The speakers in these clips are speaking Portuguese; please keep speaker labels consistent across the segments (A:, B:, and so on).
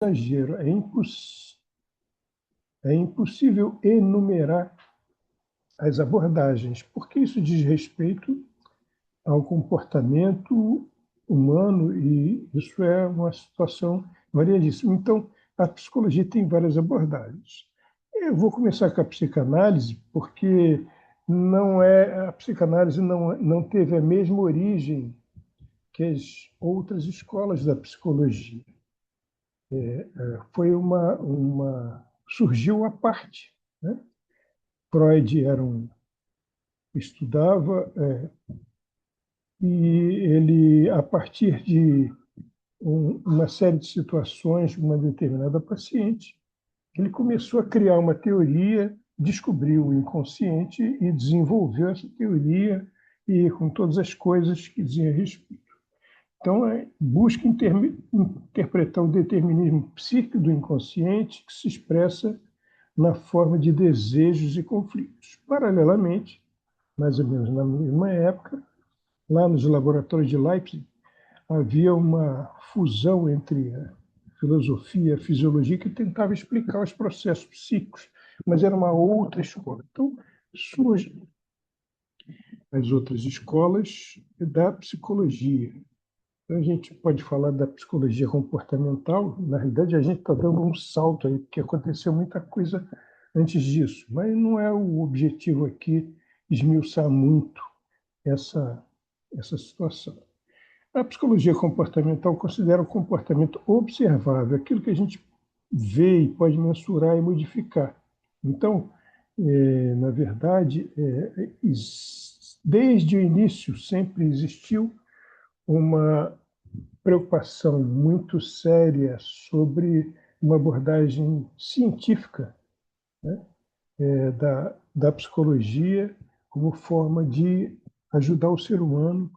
A: exagero, é impossível enumerar as abordagens, porque isso diz respeito ao comportamento humano e isso é uma situação variadíssima. Então, a psicologia tem várias abordagens. Eu vou começar com a psicanálise, porque a psicanálise não teve a mesma origem que as outras escolas da psicologia. Foi surgiu à parte, né? Freud estudava e ele, a partir de uma série de situações, uma determinada paciente, ele começou a criar uma teoria, descobriu o inconsciente e desenvolveu essa teoria e com todas as coisas que diziam a respeito. Então, busca interpretar o determinismo psíquico do inconsciente que se expressa na forma de desejos e conflitos. Paralelamente, mais ou menos na mesma época, lá nos laboratórios de Leipzig, havia uma fusão entre a filosofia e a fisiologia que tentava explicar os processos psíquicos, mas era uma outra escola. Então, surgem as outras escolas da psicologia. Então, a gente pode falar da psicologia comportamental. Na realidade, a gente está dando um salto aí, porque aconteceu muita coisa antes disso, mas não é o objetivo aqui esmiuçar muito essa situação. A psicologia comportamental considera o comportamento observável, aquilo que a gente vê e pode mensurar e modificar. Então, na verdade, desde o início sempre existiu uma preocupação muito séria sobre uma abordagem científica, né, da psicologia como forma de ajudar o ser humano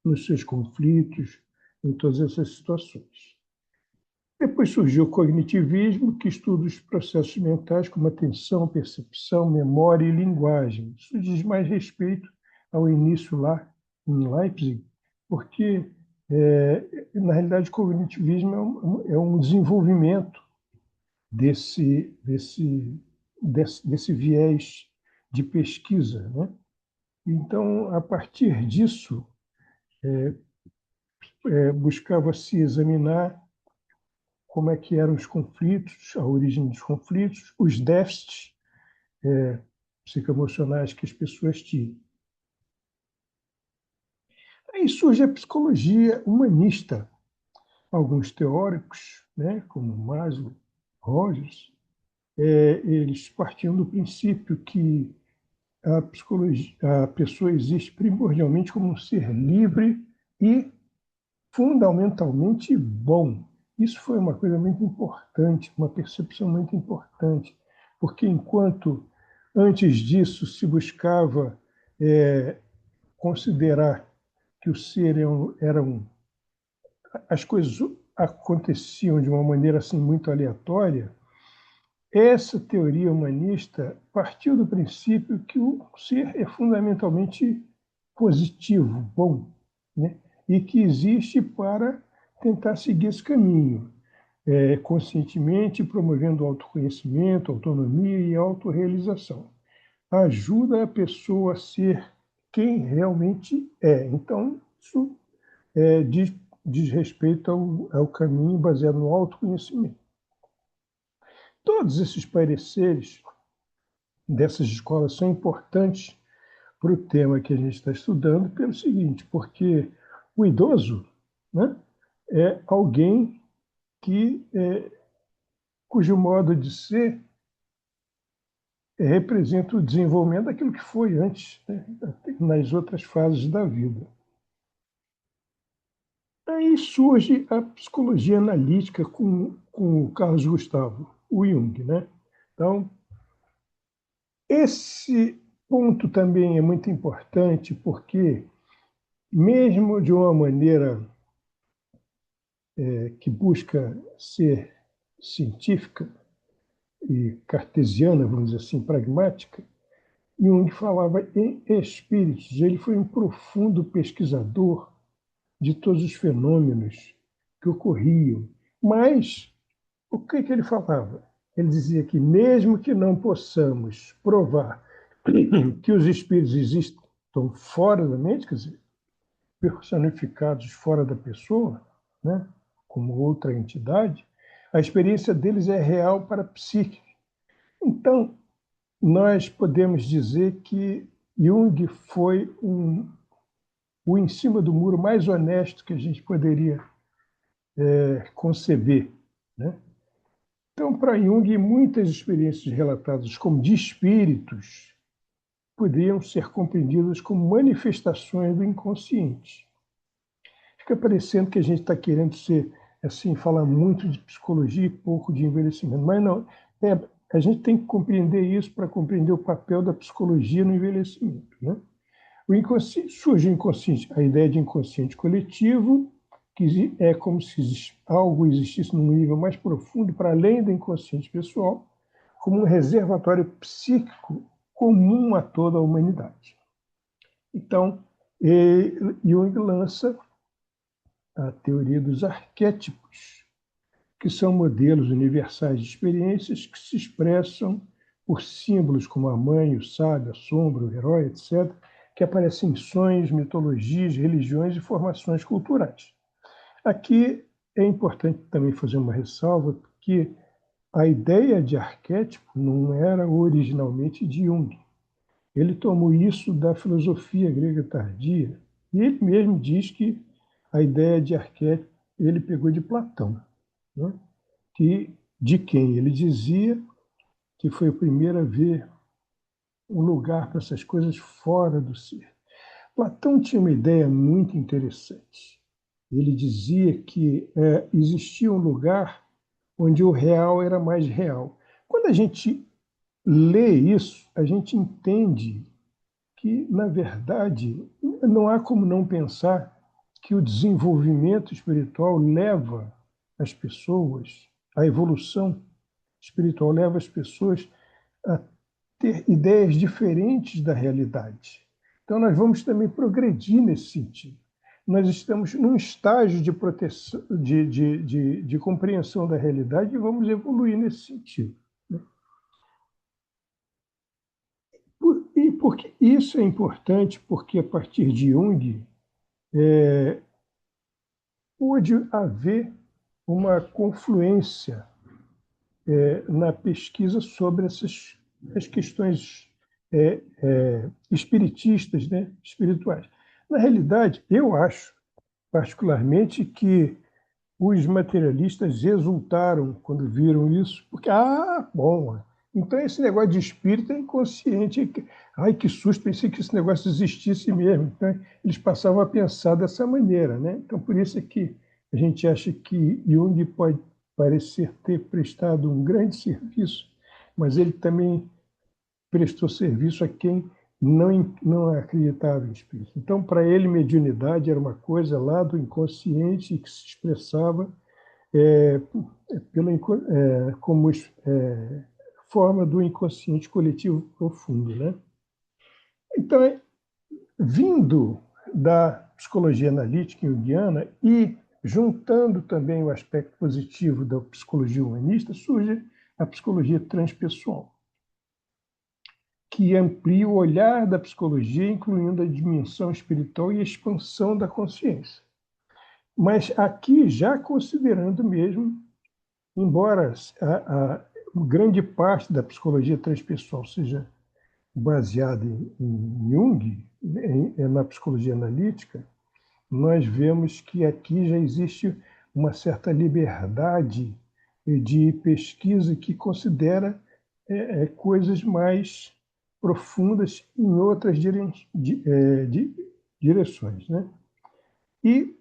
A: nos seus conflitos, em todas essas situações. Depois surgiu o cognitivismo, que estuda os processos mentais como atenção, percepção, memória e linguagem. Isso diz mais respeito ao início lá em Leipzig, porque, na realidade, o cognitivismo é um desenvolvimento desse viés de pesquisa, né? Então, a partir disso, buscava se examinar como é que eram os conflitos, a origem dos conflitos, os déficits psicoemocionais que as pessoas tinham. Aí surge a psicologia humanista. Alguns teóricos, né, como Maslow, Rogers, eles partiam do princípio que a pessoa existe primordialmente como um ser livre e fundamentalmente bom. Isso foi uma coisa muito importante, uma percepção muito importante, porque enquanto antes disso se buscava considerar que o ser as coisas aconteciam de uma maneira assim muito aleatória, essa teoria humanista partiu do princípio que o ser é fundamentalmente positivo, bom, né? E que existe para tentar seguir esse caminho, conscientemente promovendo o autoconhecimento, autonomia e autorrealização. Ajuda a pessoa a ser quem realmente é. Então, isso diz respeito ao caminho baseado no autoconhecimento. Todos esses pareceres dessas escolas são importantes para o tema que a gente está estudando, pelo seguinte, porque o idoso, né, é alguém cujo modo de ser representa o desenvolvimento daquilo que foi antes, né, nas outras fases da vida. Aí surge a psicologia analítica com o Carlos Gustavo, o Jung, né? Então, esse ponto também é muito importante porque, mesmo de uma maneira que busca ser científica e cartesiana, vamos dizer assim, pragmática, Jung falava em espíritos. Ele foi um profundo pesquisador de todos os fenômenos que ocorriam, mas O que que ele falava? Ele dizia que mesmo que não possamos provar que os espíritos existam fora da mente, quer dizer, personificados fora da pessoa, né, como outra entidade, a experiência deles é real para a psique. Então, nós podemos dizer que Jung foi o em cima do muro mais honesto que a gente poderia conceber, né? Então, para Jung, muitas experiências relatadas como de espíritos poderiam ser compreendidas como manifestações do inconsciente. Fica parecendo que a gente está querendo ser, assim, falar muito de psicologia e pouco de envelhecimento, mas não. A gente tem que compreender isso para compreender o papel da psicologia no envelhecimento, né? O inconsciente, surge o inconsciente, a ideia de inconsciente coletivo, que é como se algo existisse num nível mais profundo, para além do inconsciente pessoal, como um reservatório psíquico comum a toda a humanidade. Então, Jung lança a teoria dos arquétipos, que são modelos universais de experiências que se expressam por símbolos como a mãe, o sábio, a sombra, o herói, etc., que aparecem em sonhos, mitologias, religiões e formações culturais. Aqui é importante também fazer uma ressalva, porque a ideia de arquétipo não era originalmente de Jung. Ele tomou isso da filosofia grega tardia, e ele mesmo diz que a ideia de arquétipo ele pegou de Platão, né? De quem ele dizia que foi o primeiro a ver um lugar para essas coisas fora do ser. Platão tinha uma ideia muito interessante. Ele dizia que existia um lugar onde o real era mais real. Quando a gente lê isso, a gente entende que, na verdade, não há como não pensar que o desenvolvimento espiritual leva as pessoas, a evolução espiritual leva as pessoas a ter ideias diferentes da realidade. Então, nós vamos também progredir nesse sentido. Nós estamos num estágio de proteção, de compreensão da realidade e vamos evoluir nesse sentido. E porque isso é importante, porque a partir de Jung pôde haver uma confluência na pesquisa sobre as questões espiritistas, né, espirituais. Na realidade, eu acho, particularmente, que os materialistas exultaram quando viram isso, porque, bom, então esse negócio de espírito é inconsciente. Ai, que susto, pensei que esse negócio existisse mesmo. Então, eles passavam a pensar dessa maneira, né? Então, por isso é que a gente acha que Jung pode parecer ter prestado um grande serviço, mas ele também prestou serviço a quem não acreditava em espírito. Então, para ele, mediunidade era uma coisa lá do inconsciente que se expressava é, como forma do inconsciente coletivo profundo, né? Então, vindo da psicologia analítica junguiana e juntando também o aspecto positivo da psicologia humanista, surge a psicologia transpessoal, que amplia o olhar da psicologia, incluindo a dimensão espiritual e a expansão da consciência. Mas aqui já considerando mesmo, embora a grande parte da psicologia transpessoal seja baseada em Jung, na psicologia analítica, nós vemos que aqui já existe uma certa liberdade de pesquisa que considera coisas mais profundas em outras direções, né? E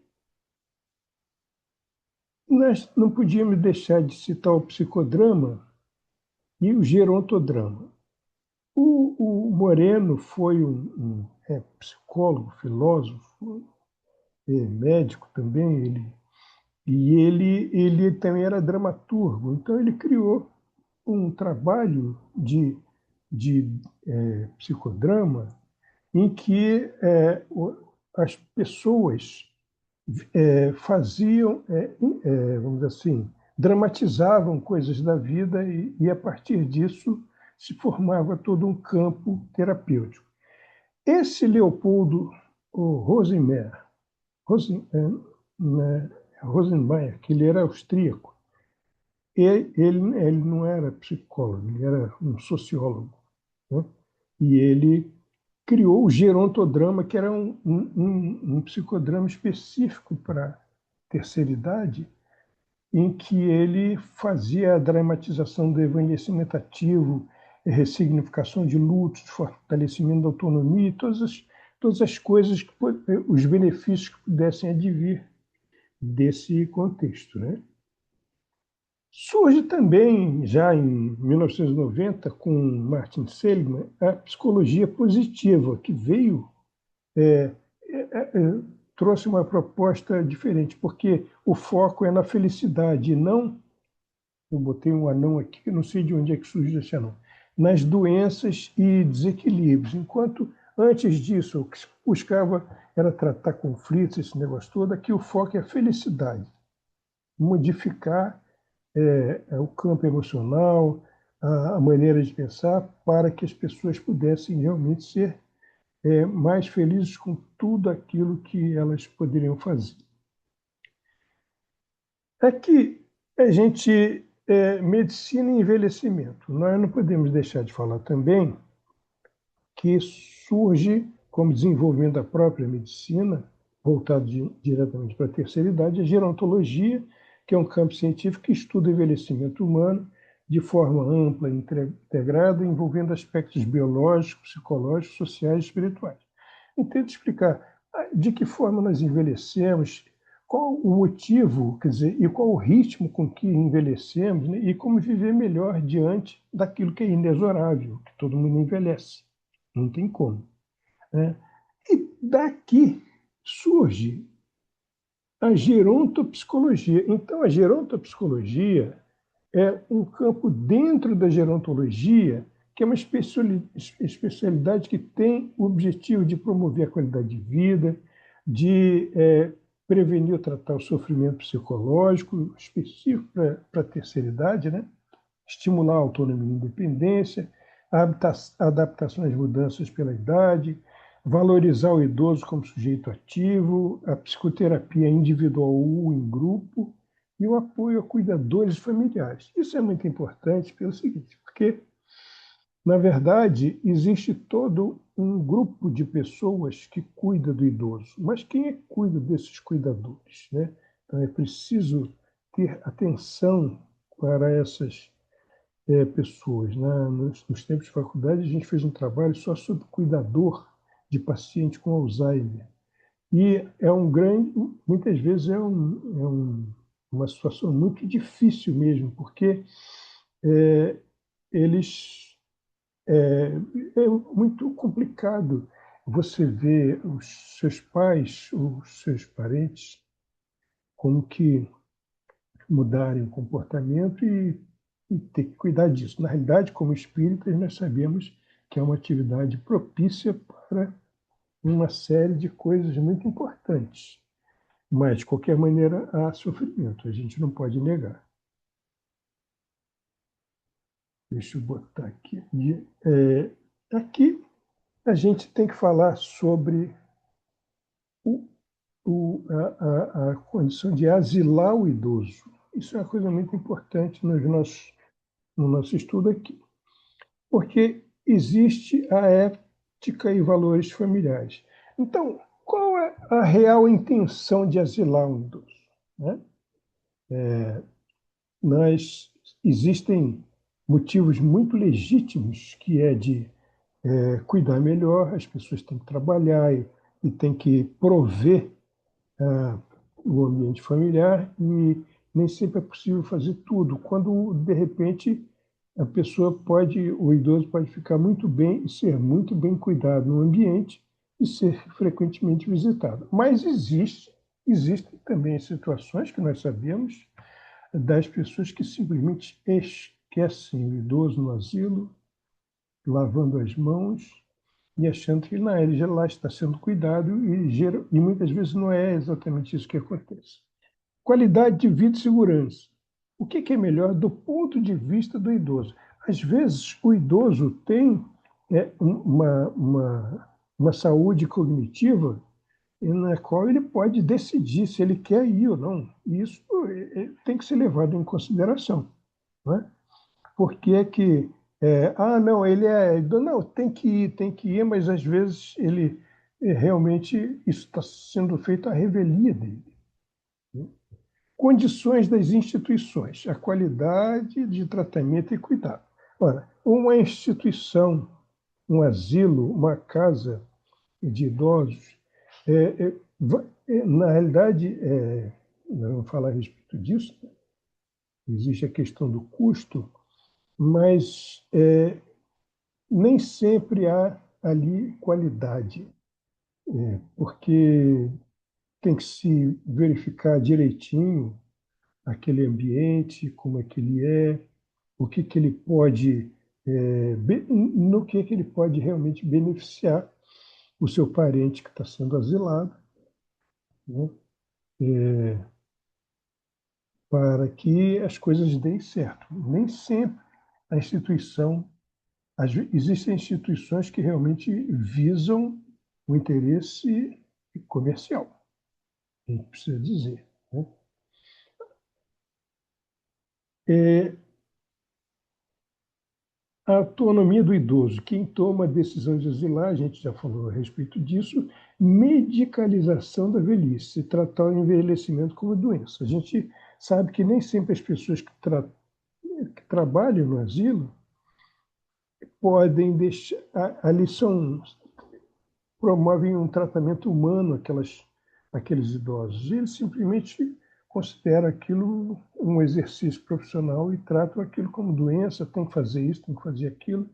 A: nós não podíamos deixar de citar o psicodrama e o gerontodrama. O Moreno foi um psicólogo, filósofo, médico também, ele também era dramaturgo, então ele criou um trabalho de psicodrama em que as pessoas faziam, vamos dizer assim, dramatizavam coisas da vida e a partir disso, se formava todo um campo terapêutico. Esse Leopoldo Rosen, né, Rosenmeier, que ele era austríaco, ele não era psicólogo, ele era um sociólogo, né? E ele criou o gerontodrama, que era um psicodrama específico para terceira idade, em que ele fazia a dramatização do envelhecimento ativo, ressignificação de lutos, fortalecimento da autonomia e todas as coisas, os benefícios que pudessem advir desse contexto, né? Surge também, já em 1990, com Martin Seligman, a psicologia positiva, que veio, é, trouxe uma proposta diferente, porque o foco é na felicidade, e não, eu botei um anão aqui, que não sei de onde é que surgiu esse anão, nas doenças e desequilíbrios, enquanto antes disso o que se buscava era tratar conflitos, esse negócio todo, aqui o foco é a felicidade, modificar o campo emocional, a maneira de pensar, para que as pessoas pudessem realmente ser mais felizes com tudo aquilo que elas poderiam fazer. Aqui a gente medicina e envelhecimento. Nós não podemos deixar de falar também que surge como desenvolvimento da própria medicina, voltado diretamente para a terceira idade, a gerontologia, que é um campo científico que estuda o envelhecimento humano de forma ampla e integrada, envolvendo aspectos biológicos, psicológicos, sociais e espirituais. Tento explicar de que forma nós envelhecemos, qual o motivo, quer dizer, e qual o ritmo com que envelhecemos, né, e como viver melhor diante daquilo que é inexorável, que todo mundo envelhece. Não tem como, né? E daqui surge a gerontopsicologia. Então, a gerontopsicologia é um campo dentro da gerontologia que é uma especialidade que tem o objetivo de promover a qualidade de vida, de prevenir ou tratar o sofrimento psicológico específico para a terceira idade, né? Estimular a autonomia e independência, a adaptação às mudanças pela idade, valorizar o idoso como sujeito ativo, a psicoterapia individual ou em grupo e o apoio a cuidadores familiares. Isso é muito importante pelo seguinte, porque, na verdade, existe todo um grupo de pessoas que cuida do idoso, mas quem é que cuida desses cuidadores, né? Então, é preciso ter atenção para essas pessoas, né? Nos tempos de faculdade, a gente fez um trabalho só sobre cuidador de paciente com Alzheimer. E é um grande, muitas vezes uma situação muito difícil mesmo, porque eles é muito complicado você ver os seus pais, os seus parentes, como que mudarem o comportamento e ter que cuidar disso. Na realidade, como espíritas, nós sabemos que é uma atividade propícia para uma série de coisas muito importantes. Mas, de qualquer maneira, há sofrimento, a gente não pode negar. Deixa eu botar aqui. Aqui a gente tem que falar sobre a condição de asilar o idoso. Isso é uma coisa muito importante no nosso estudo aqui, porque existe a ética e valores familiares. Então, qual é a real intenção de asilar um idoso, né? Existem motivos muito legítimos, que é de cuidar melhor, as pessoas têm que trabalhar e têm que prover o ambiente familiar, e nem sempre é possível fazer tudo. Quando, de repente, o idoso pode ficar muito bem e ser muito bem cuidado no ambiente e ser frequentemente visitado. Mas existem também situações que nós sabemos das pessoas que simplesmente esquecem o idoso no asilo, lavando as mãos e achando que ele já lá está sendo cuidado e muitas vezes não é exatamente isso que acontece. Qualidade de vida e segurança. o que é melhor do ponto de vista do idoso. Às vezes, o idoso tem uma saúde cognitiva na qual ele pode decidir se ele quer ir ou não. E isso tem que ser levado em consideração. Não é? Porque é que, não, ele não, tem que ir, mas às vezes ele realmente isso está sendo feito à revelia dele. Né? Condições das instituições, a qualidade de tratamento e cuidado. Ora, uma instituição, um asilo, uma casa de idosos, na realidade, nós vamos falar a respeito disso, existe a questão do custo, mas nem sempre há ali qualidade, porque tem que se verificar direitinho aquele ambiente, como é que ele é, o que que ele pode, no que ele pode realmente beneficiar o seu parente que está sendo asilado, né? Para que as coisas deem certo. Nem sempre a instituição, existem instituições que realmente visam o interesse comercial, a gente precisa dizer. Né? É, a autonomia do idoso, quem toma a decisão de asilar, a gente já falou a respeito disso, medicalização da velhice, tratar o envelhecimento como doença. A gente sabe que nem sempre as pessoas que trabalham no asilo podem deixar, ali promovem um tratamento humano aqueles idosos. Eles simplesmente consideram aquilo um exercício profissional e tratam aquilo como doença, tem que fazer isso, tem que fazer aquilo.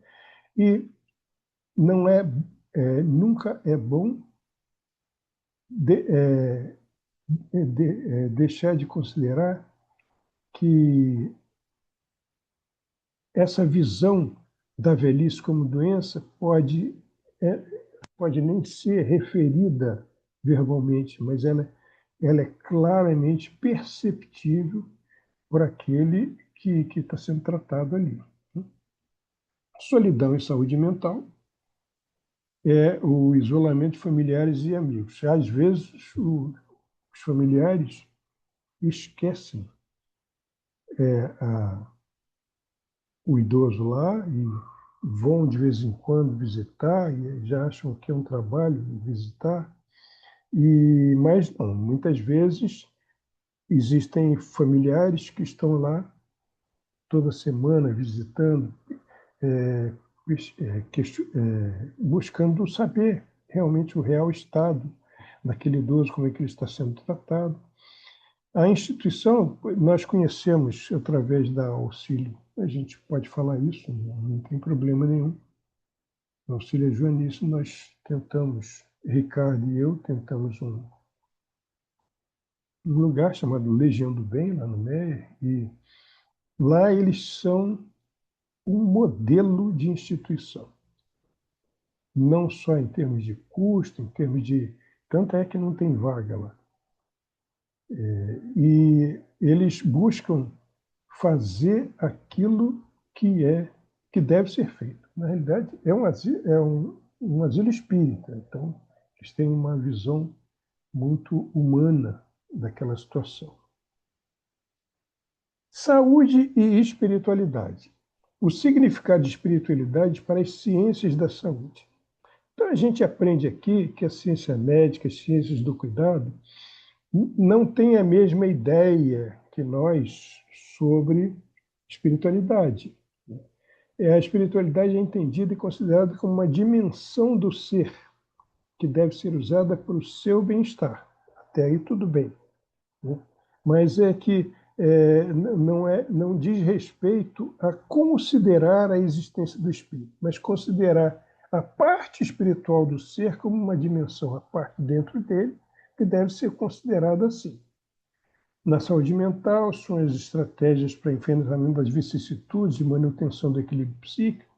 A: E não nunca é bom deixar de considerar que essa visão da velhice como doença é, pode nem ser referida verbalmente, mas ela é claramente perceptível por aquele que está sendo tratado ali. Solidão e saúde mental é o isolamento de familiares e amigos. Às vezes, os familiares esquecem o idoso lá e vão de vez em quando visitar e já acham que é um trabalho visitar. Mas não, muitas vezes existem familiares que estão lá toda semana visitando, é, buscando saber realmente o real estado daquele idoso, como é que ele está sendo tratado. A instituição, nós conhecemos através da auxílio, a gente pode falar isso, não tem problema nenhum. No auxílio Joanice, nós tentamos, Ricardo e eu, tentamos um lugar chamado Legião do Bem, lá no Meia, e lá eles são um modelo de instituição, não só em termos de custo, em termos de... Tanto é que não tem vaga lá. E eles buscam fazer aquilo que deve ser feito. Na realidade, um asilo espírita, então eles têm uma visão muito humana daquela situação. Saúde e espiritualidade. O significado de espiritualidade para as ciências da saúde. Então, a gente aprende aqui que a ciência médica, as ciências do cuidado, não têm a mesma ideia que nós sobre espiritualidade. A espiritualidade é entendida e considerada como uma dimensão do ser que deve ser usada para o seu bem-estar. Até aí tudo bem. Né? Mas é que não diz respeito a considerar a existência do espírito, mas considerar a parte espiritual do ser como uma dimensão, a parte dentro dele, que deve ser considerada assim. Na saúde mental, são as estratégias para enfrentamento das vicissitudes e manutenção do equilíbrio psíquico.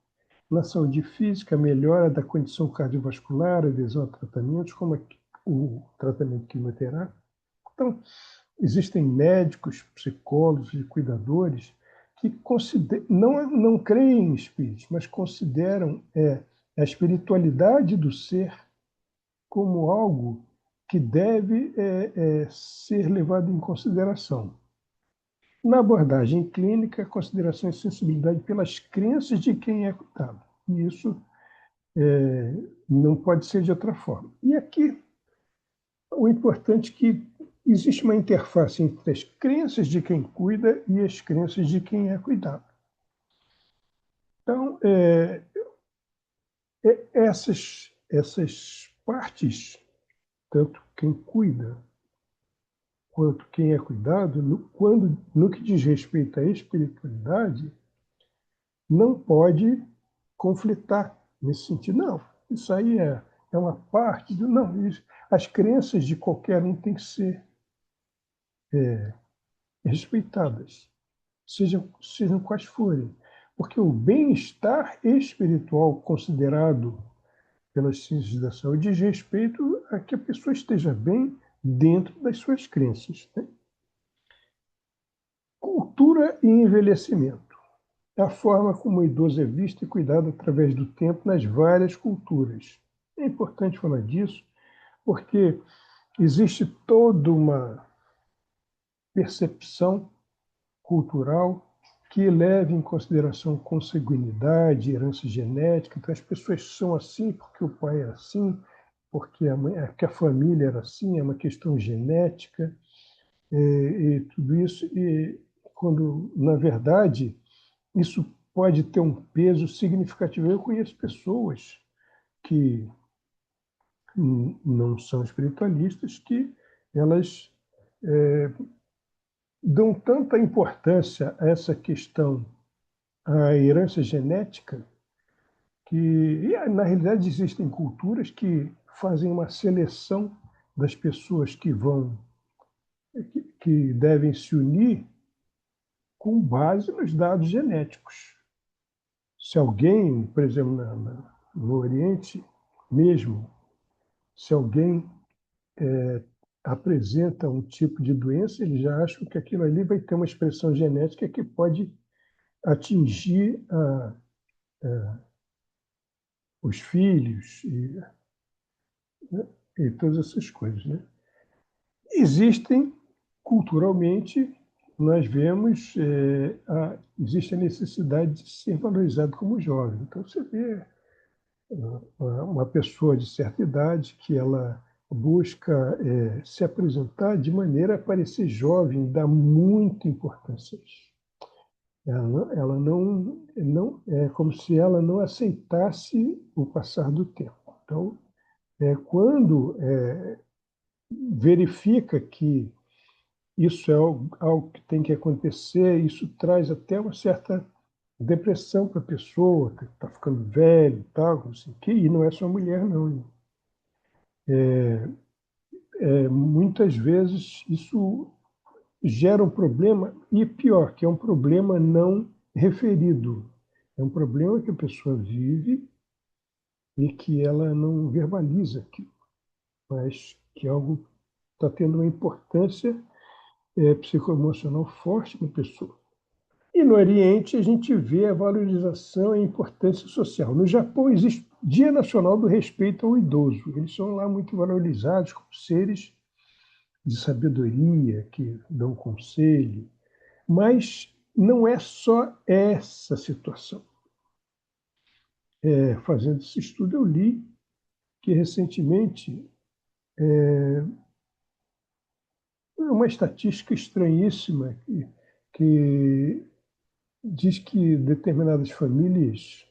A: Na saúde física, a melhora da condição cardiovascular, adesão a tratamentos, como o tratamento quimioterápico. Então, existem médicos, psicólogos e cuidadores que não creem em espíritos, mas consideram a espiritualidade do ser como algo que deve ser levado em consideração. Na abordagem clínica, consideração e sensibilidade pelas crenças de quem é cuidado. E isso não pode ser de outra forma. E aqui, o importante é que existe uma interface entre as crenças de quem cuida e as crenças de quem é cuidado. Então, essas partes, tanto quem cuida quanto quem é cuidado, no que diz respeito à espiritualidade, não pode conflitar nesse sentido. Não, isso aí é uma parte do. Não, as crenças de qualquer um têm que ser respeitadas, sejam quais forem. Porque o bem-estar espiritual considerado pelas ciências da saúde diz respeito a que a pessoa esteja bem dentro das suas crenças. Né? Cultura e envelhecimento. É a forma como o idoso é visto e cuidado através do tempo nas várias culturas. É importante falar disso, porque existe toda uma percepção cultural que leva em consideração consanguinidade, herança genética. Então, as pessoas são assim porque o pai era assim, porque a família era assim, é uma questão genética, e tudo isso. E quando, na verdade, isso pode ter um peso significativo. Eu conheço pessoas que não são espiritualistas, que elas dão tanta importância a essa questão, à herança genética, que, na realidade, existem culturas que fazem uma seleção das pessoas que devem se unir com base nos dados genéticos. Se alguém, por exemplo, no Oriente mesmo, se alguém apresenta um tipo de doença, eles já acham que aquilo ali vai ter uma expressão genética que pode atingir os filhos e todas essas coisas. Né? Existem, culturalmente, nós vemos, existe a necessidade de ser valorizado como jovem. Então, você vê uma pessoa de certa idade que ela busca se apresentar de maneira a parecer jovem, dá muita importância a isso. Ela não é como se ela não aceitasse o passar do tempo. Então, quando verifica que isso é algo que tem que acontecer, isso traz até uma certa depressão para a pessoa, que está ficando velho e tal, não sei o quê, e não é só mulher, não. Muitas vezes isso gera um problema, e pior, que é um problema não referido. É um problema que a pessoa vive e que ela não verbaliza aquilo, mas que algo está tendo uma importância psicoemocional forte na pessoa. E no Oriente a gente vê a valorização e a importância social. No Japão existe Dia Nacional do Respeito ao Idoso. Eles são lá muito valorizados como seres de sabedoria, que dão conselho. Mas não é só essa situação. Fazendo esse estudo, eu li que recentemente uma estatística estranhíssima que diz que determinadas famílias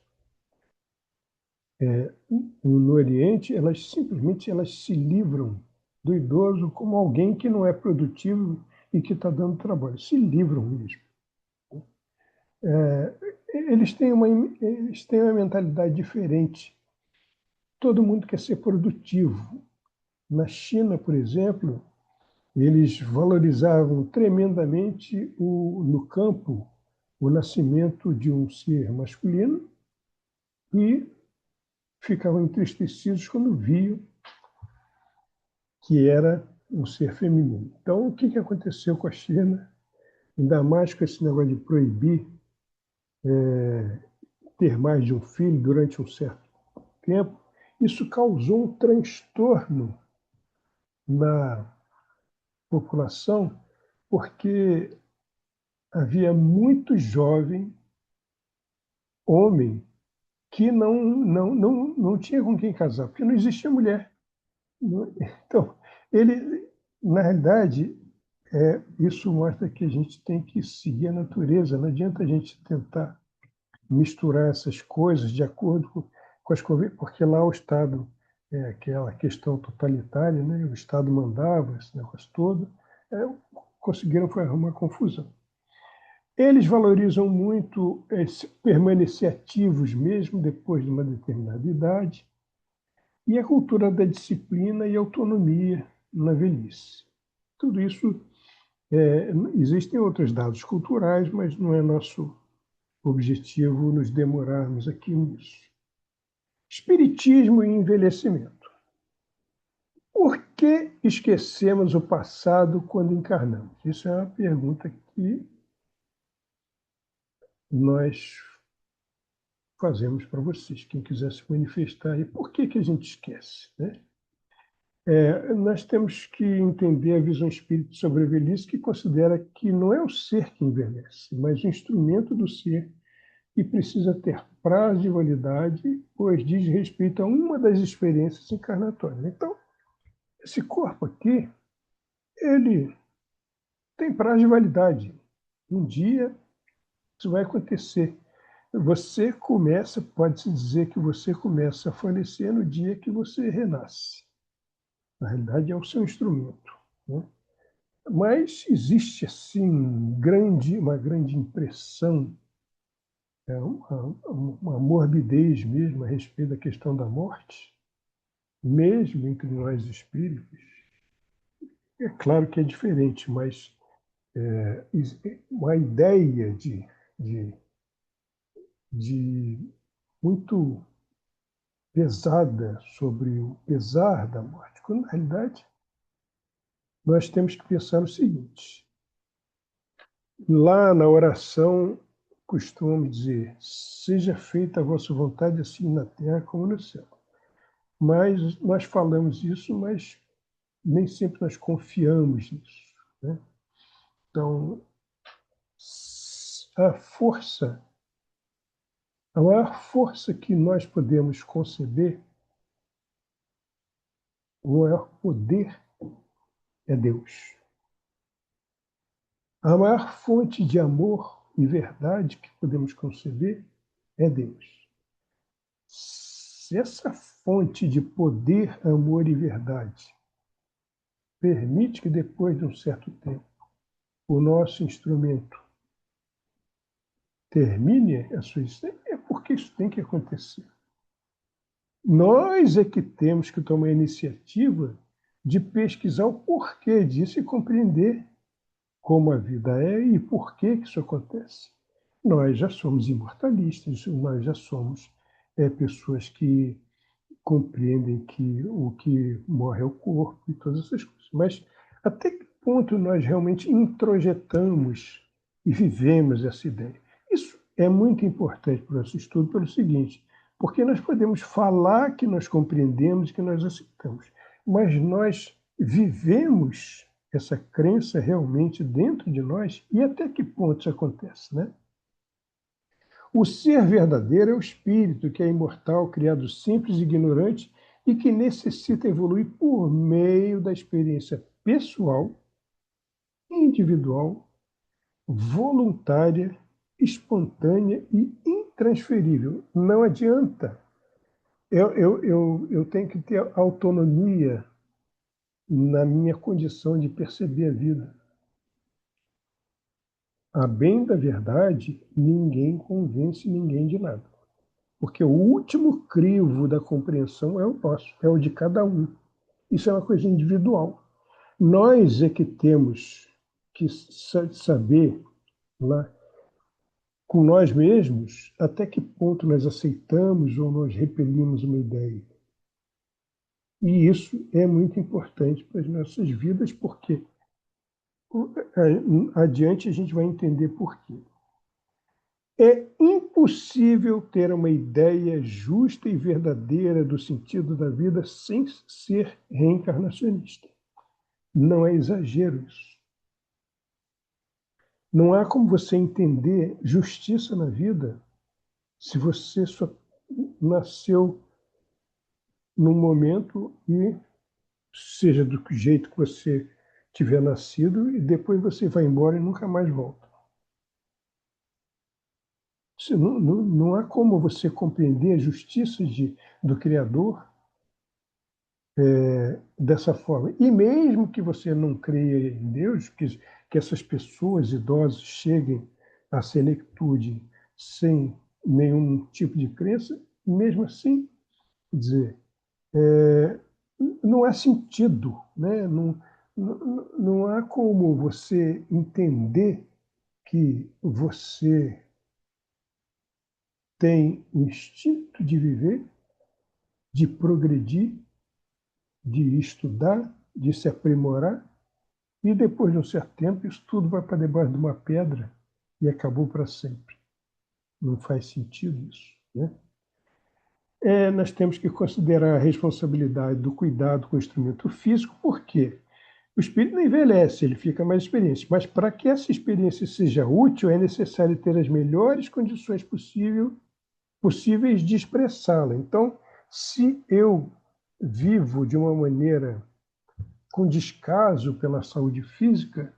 A: no Oriente, elas se livram do idoso como alguém que não é produtivo e que está dando trabalho. Se livram mesmo. Eles têm uma mentalidade diferente. Todo mundo quer ser produtivo. Na China, por exemplo, eles valorizavam tremendamente no campo o nascimento de um ser masculino e ficavam entristecidos quando viam que era um ser feminino. Então, o que aconteceu com a China, ainda mais com esse negócio de proibir ter mais de um filho durante um certo tempo, isso causou um transtorno na população, porque havia muito jovem homem que não tinha com quem casar, porque não existia mulher. Então, ele, na realidade, isso mostra que a gente tem que seguir a natureza. Não adianta a gente tentar misturar essas coisas de acordo com as convenções, porque lá o Estado é aquela questão totalitária, né? O Estado mandava esse negócio todo, é, conseguiram foi arrumar confusão. Eles valorizam muito permanecer ativos mesmo depois de uma determinada idade e a cultura da disciplina e autonomia na velhice. Tudo isso, existem outros dados culturais, mas não é nosso objetivo nos demorarmos aqui nisso. Espiritismo e envelhecimento. Por que esquecemos o passado quando encarnamos? Isso é uma pergunta que nós fazemos para vocês. Quem quiser se manifestar aí, por que a gente esquece? Né? Nós temos que entender a visão espírita sobre a velhice, que considera que não é o ser que envelhece, mas o instrumento do ser, que precisa ter prazo de validade, pois diz respeito a uma das experiências encarnatórias. Então, esse corpo aqui, ele tem prazo de validade. Um dia isso vai acontecer. Você começa, pode-se dizer que você começa a falecer no dia que você renasce. Na realidade, é o seu instrumento. Né? Mas existe, assim, uma grande impressão, uma morbidez mesmo a respeito da questão da morte, mesmo entre nós espíritos. É claro que é diferente, mas uma ideia de, de muito pesada sobre o pesar da morte, quando na realidade nós temos que pensar no seguinte: lá na oração costumamos dizer: seja feita a vossa vontade, assim na terra como no céu. Mas nós falamos isso, mas nem sempre nós confiamos nisso. Né? Então, a força, a maior força que nós podemos conceber, o maior poder é Deus. A maior fonte de amor e verdade que podemos conceber é Deus. Se essa fonte de poder, amor e verdade permite que depois de um certo tempo o nosso instrumento termine a sua existência, é porque isso tem que acontecer. Nós é que temos que tomar a iniciativa de pesquisar o porquê disso e compreender como a vida é e por que isso acontece. Nós já somos imortalistas, nós já somos pessoas que compreendem que o que morre é o corpo e todas essas coisas. Mas até que ponto nós realmente introjetamos e vivemos essa ideia? Isso é muito importante para o nosso estudo pelo seguinte, porque nós podemos falar que nós compreendemos, que nós aceitamos, mas nós vivemos essa crença realmente dentro de nós e até que ponto isso acontece, né? O ser verdadeiro é o espírito, que é imortal, criado simples e ignorante e que necessita evoluir por meio da experiência pessoal, individual, voluntária, espontânea e intransferível. Não adianta. Eu tenho que ter autonomia na minha condição de perceber a vida. A bem da verdade, ninguém convence ninguém de nada. Porque o último crivo da compreensão é o nosso, é o de cada um. Isso é uma coisa individual. Nós é que temos que saber lá, com nós mesmos, até que ponto nós aceitamos ou nós repelimos uma ideia. E isso é muito importante para as nossas vidas, porque adiante a gente vai entender por quê. É impossível ter uma ideia justa e verdadeira do sentido da vida sem ser reencarnacionista. Não é exagero isso. Não há como você entender justiça na vida se você só nasceu num momento e seja do jeito que você tiver nascido e depois você vai embora e nunca mais volta. Não há como você compreender a justiça do Criador dessa forma. E mesmo que você não creia em Deus, que essas pessoas idosas cheguem à senectude sem nenhum tipo de crença, mesmo assim, quer dizer, não há sentido, né? Não há como você entender que você tem o instinto de viver, de progredir, de estudar, de se aprimorar, e depois de um certo tempo isso tudo vai para debaixo de uma pedra e acabou para sempre. Não faz sentido isso, né? Nós temos que considerar a responsabilidade do cuidado com o instrumento físico, porque o espírito não envelhece, ele fica mais experiente. Mas para que essa experiência seja útil, é necessário ter as melhores condições possíveis de expressá-la. Então, se eu vivo de uma maneira com descaso pela saúde física,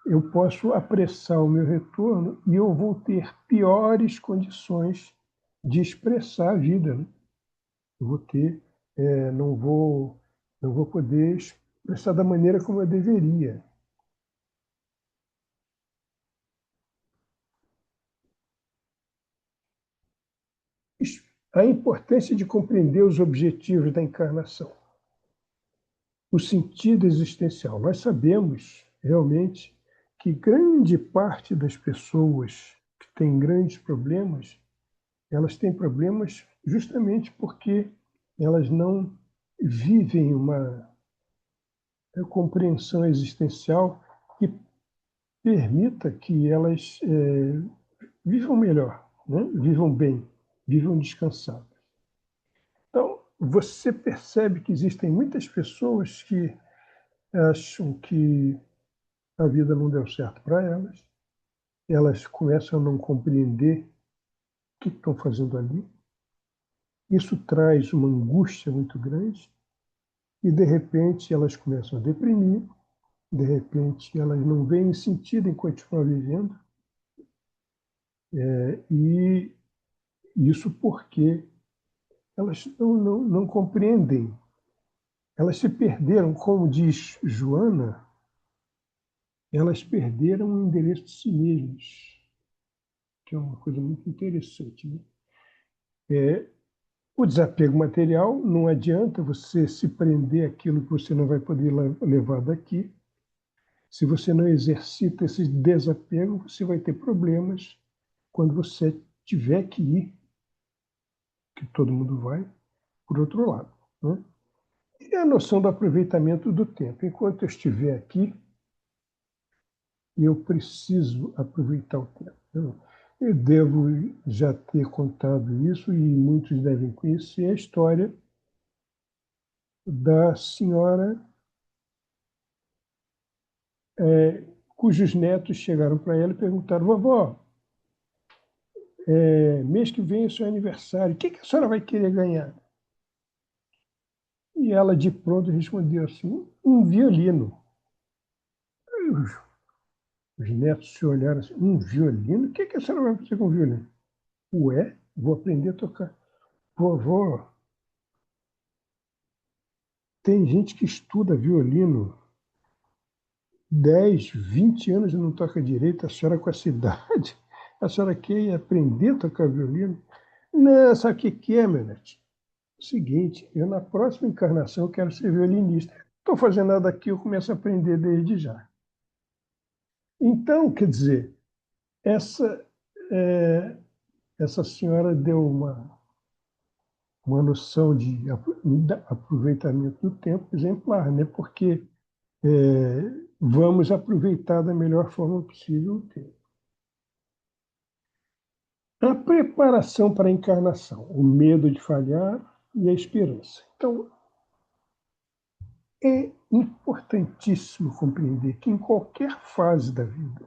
A: eu posso apressar o meu retorno e eu vou ter piores condições de expressar a vida, né? Eu vou ter, não vou poder expressar da maneira como eu deveria. A importância de compreender os objetivos da encarnação, o sentido existencial. Nós sabemos realmente que grande parte das pessoas que têm grandes problemas, elas têm problemas justamente porque elas não vivem uma compreensão existencial que permita que elas vivam melhor, né? Vivam bem, vivam descansadas. Então, você percebe que existem muitas pessoas que acham que a vida não deu certo para elas, elas começam a não compreender o que estão fazendo ali. Isso traz uma angústia muito grande e, de repente, elas começam a deprimir, de repente, elas não veem sentido em continuar vivendo, e isso porque elas não compreendem. Elas se perderam, como diz Joana, elas perderam o endereço de si mesmas, que é uma coisa muito interessante, né? O desapego material, não adianta você se prender àquilo que você não vai poder levar daqui. Se você não exercita esse desapego, você vai ter problemas quando você tiver que ir, que todo mundo vai, por outro lado, né? E a noção do aproveitamento do tempo. Enquanto eu estiver aqui, eu preciso aproveitar o tempo. Eu devo já ter contado isso, e muitos devem conhecer a história da senhora cujos netos chegaram para ela e perguntaram: vovó, mês que vem é o seu aniversário, o que a senhora vai querer ganhar? E ela de pronto respondeu assim: um violino. Aí os netos se olharam assim: um violino? O que a senhora vai fazer com o violino? Ué, vou aprender a tocar. Vovó, tem gente que estuda violino 10, 20 anos e não toca direito, a senhora com essa idade, a senhora quer aprender a tocar violino? Não, sabe o que é, meu neto? Seguinte, eu na próxima encarnação eu quero ser violinista. Estou fazendo nada aqui, eu começo a aprender desde já. Então, quer dizer, essa, é, essa senhora deu uma noção de aproveitamento do tempo exemplar, né? Porque vamos aproveitar da melhor forma possível o tempo. A preparação para a encarnação, o medo de falhar e a esperança. Então, é importantíssimo compreender que em qualquer fase da vida,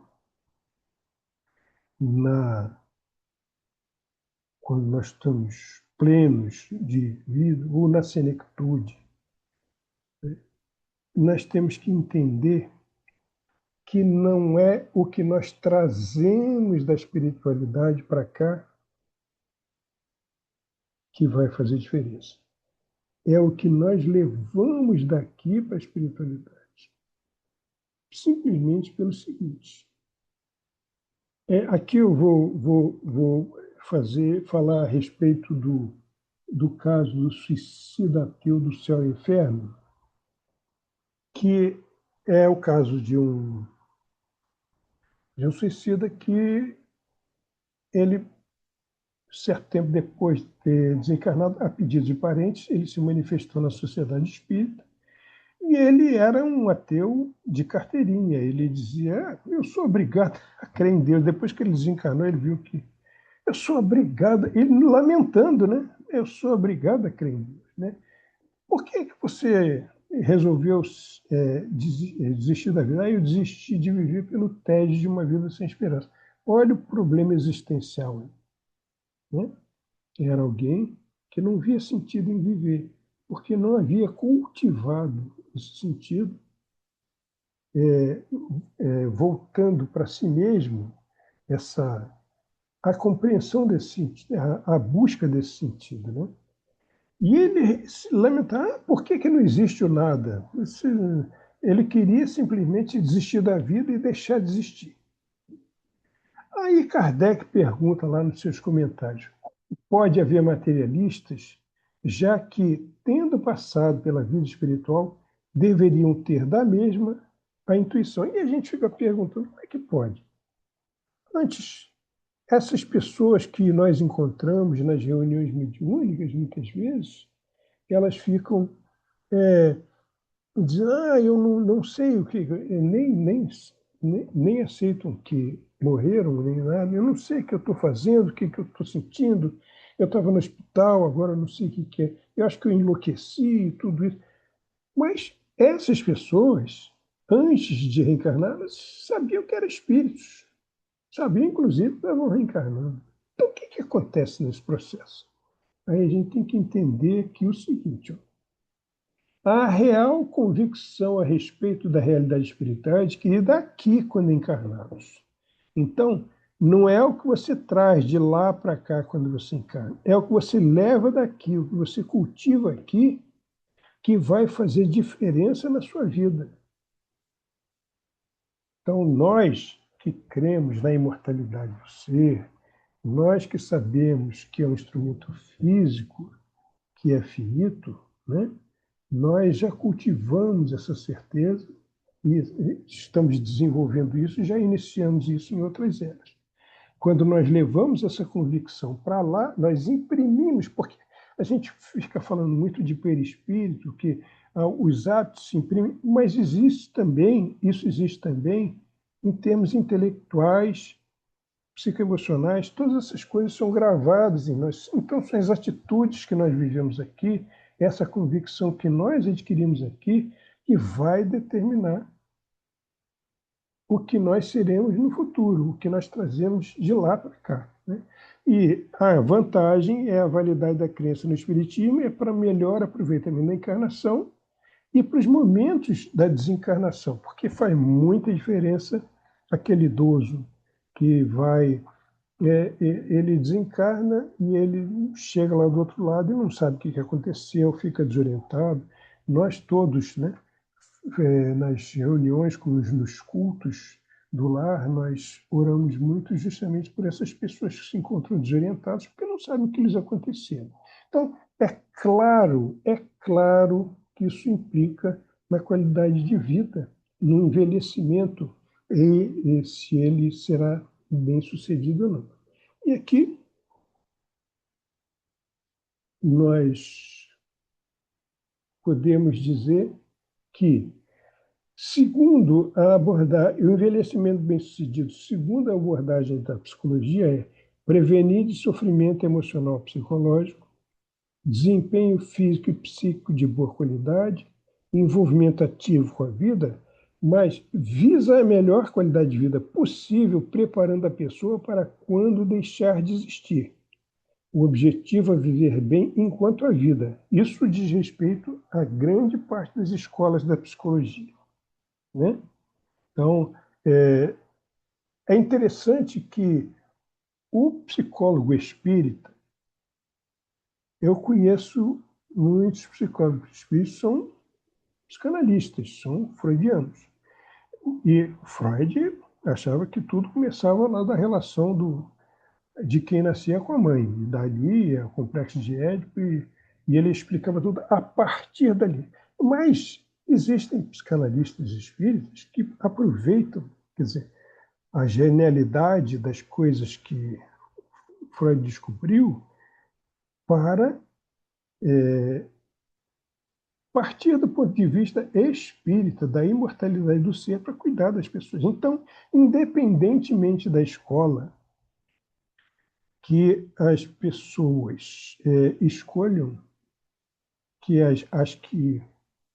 A: quando nós estamos plenos de vida, ou na senectude, nós temos que entender que não é o que nós trazemos da espiritualidade para cá que vai fazer diferença. É o que nós levamos daqui para a espiritualidade. Simplesmente pelo seguinte. Aqui eu vou falar a respeito do caso do suicida ateu do céu e inferno, que é o caso de um suicida que ele, certo tempo depois de ter desencarnado, a pedido de parentes, ele se manifestou na sociedade espírita e ele era um ateu de carteirinha. Ele dizia: eu sou obrigado a crer em Deus. Depois que ele desencarnou, ele viu que eu sou obrigado, ele lamentando, né? Eu sou obrigado a crer em Deus, né? Por que você resolveu desistir da vida? Eu desisti de viver pelo tédio de uma vida sem esperança. Olha o problema existencial, né? Era alguém que não via sentido em viver, porque não havia cultivado esse sentido, voltando para si mesmo a compreensão desse sentido, a busca desse sentido, né? E ele se lamentava: por que não existe o nada? Ele queria simplesmente desistir da vida e deixar de existir. Aí Kardec pergunta lá nos seus comentários: pode haver materialistas, já que, tendo passado pela vida espiritual, deveriam ter da mesma a intuição? E a gente fica perguntando: como é que pode? Antes, essas pessoas que nós encontramos nas reuniões mediúnicas, muitas vezes, elas ficam dizendo: eu não sei o que, nem aceitam que morreram, nem nada, eu não sei o que eu estou fazendo, o que eu estou sentindo, eu estava no hospital, agora não sei o que é, eu acho que eu enlouqueci e tudo isso. Mas essas pessoas, antes de reencarnar, elas sabiam que eram espíritos, sabiam inclusive que estavam reencarnando. Então, o que acontece nesse processo? Aí a gente tem que entender que o seguinte: a real convicção a respeito da realidade espiritual é adquirida aqui, quando encarnados. Então, não é o que você traz de lá para cá quando você encarna, é o que você leva daqui, o que você cultiva aqui, que vai fazer diferença na sua vida. Então, nós que cremos na imortalidade do ser, nós que sabemos que é um instrumento físico, que é finito, né? Nós já cultivamos essa certeza e estamos desenvolvendo isso e já iniciamos isso em outras eras. Quando nós levamos essa convicção para lá, nós imprimimos, porque a gente fica falando muito de perispírito, que os hábitos se imprimem, mas isso existe também em termos intelectuais, psicoemocionais, todas essas coisas são gravadas em nós. Então, são as atitudes que nós vivemos aqui, essa convicção que nós adquirimos aqui, que vai determinar o que nós seremos no futuro, o que nós trazemos de lá para cá, né? E a vantagem é a validade da crença no Espiritismo, é para melhor aproveitamento da encarnação e para os momentos da desencarnação, porque faz muita diferença aquele idoso que ele desencarna e ele chega lá do outro lado e não sabe o que aconteceu, fica desorientado. Nós todos, né, nas reuniões, nos cultos do lar, nós oramos muito justamente por essas pessoas que se encontram desorientadas porque não sabem o que lhes aconteceu. Então, é claro que isso implica na qualidade de vida, no envelhecimento e se ele será bem sucedido ou não. E aqui nós podemos dizer que, segundo a abordagem, o envelhecimento bem-sucedido, segundo a abordagem da psicologia, é prevenir de sofrimento emocional psicológico, desempenho físico e psíquico de boa qualidade, envolvimento ativo com a vida, mas visa a melhor qualidade de vida possível, preparando a pessoa para quando deixar de existir. O objetivo é viver bem enquanto a vida. Isso diz respeito a grande parte das escolas da psicologia, né? Então, é interessante que o psicólogo espírita, eu conheço muitos psicólogos espíritas, são psicanalistas, são freudianos. E Freud achava que tudo começava lá da relação de quem nascia com a mãe. E dali, o complexo de Édipo, e ele explicava tudo a partir dali. Mas existem psicanalistas espíritas que aproveitam, quer dizer, a genialidade das coisas que Freud descobriu para partir do ponto de vista espírita, da imortalidade do ser, para cuidar das pessoas. Então, independentemente da escola que as pessoas escolham, que as que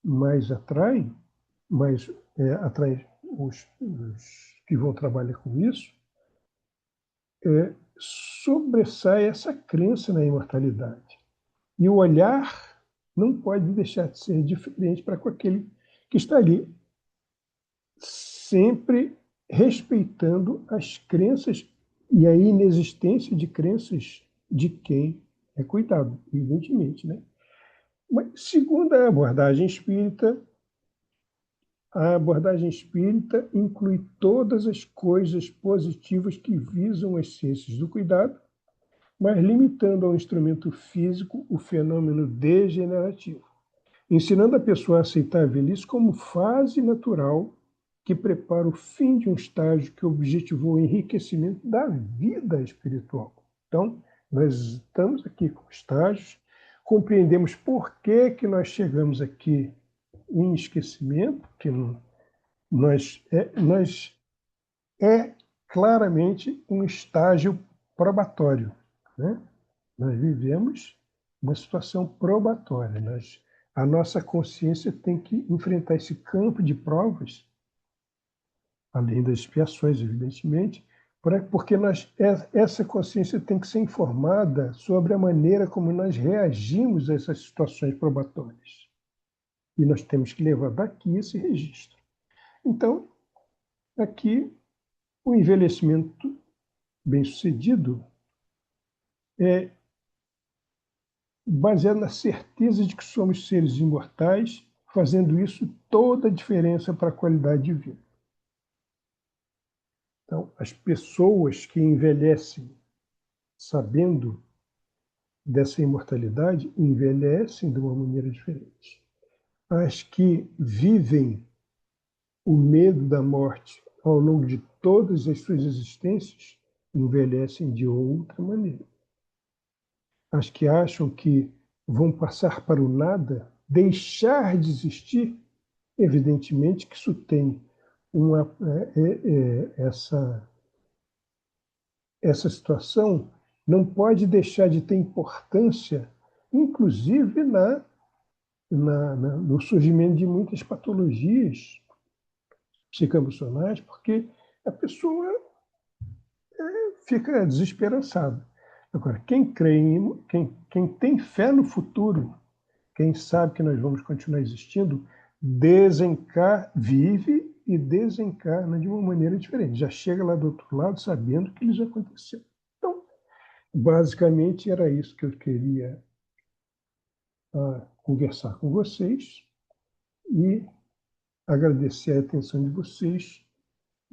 A: mais atraem, mais atraem os que vão trabalhar com isso, sobressai essa crença na imortalidade. E o olhar não pode deixar de ser diferente para com aquele que está ali, sempre respeitando as crenças e a inexistência de crenças de quem é cuidado, evidentemente, né? Mas, segundo a abordagem espírita inclui todas as coisas positivas que visam as ciências do cuidado, mas limitando ao instrumento físico o fenômeno degenerativo, ensinando a pessoa a aceitar a velhice como fase natural que prepara o fim de um estágio que objetivou o enriquecimento da vida espiritual. Então, nós estamos aqui com estágios, compreendemos por que nós chegamos aqui em esquecimento, que nós é claramente um estágio probatório, né? Nós vivemos uma situação probatória. A nossa consciência tem que enfrentar esse campo de provas, além das expiações, evidentemente, porque essa consciência tem que ser informada sobre a maneira como nós reagimos a essas situações probatórias. E nós temos que levar daqui esse registro. Então, aqui, o envelhecimento bem-sucedido é baseado na certeza de que somos seres imortais, fazendo isso toda a diferença para a qualidade de vida. Então, as pessoas que envelhecem sabendo dessa imortalidade, envelhecem de uma maneira diferente. As que vivem o medo da morte ao longo de todas as suas existências, envelhecem de outra maneira. As que acham que vão passar para o nada, deixar de existir, evidentemente que isso tem essa situação não pode deixar de ter importância, inclusive no surgimento de muitas patologias psicoemocionais, porque a pessoa fica desesperançada. Agora, quem tem fé no futuro, quem sabe que nós vamos continuar existindo, vive e desencarna de uma maneira diferente. Já chega lá do outro lado sabendo que isso aconteceu. Então, basicamente, era isso que eu queria conversar com vocês e agradecer a atenção de vocês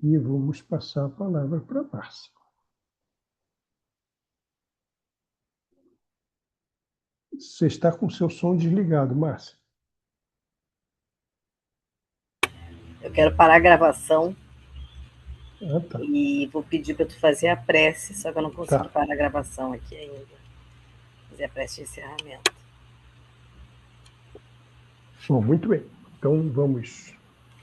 A: e vamos passar a palavra para a Márcia. Você está com o seu som desligado, Márcia.
B: Eu quero parar a gravação
A: Tá.
B: e vou pedir para tu fazer a prece, só que eu não consegui parar a gravação aqui ainda. fazer a prece de encerramento.
A: Bom, muito bem. Então, vamos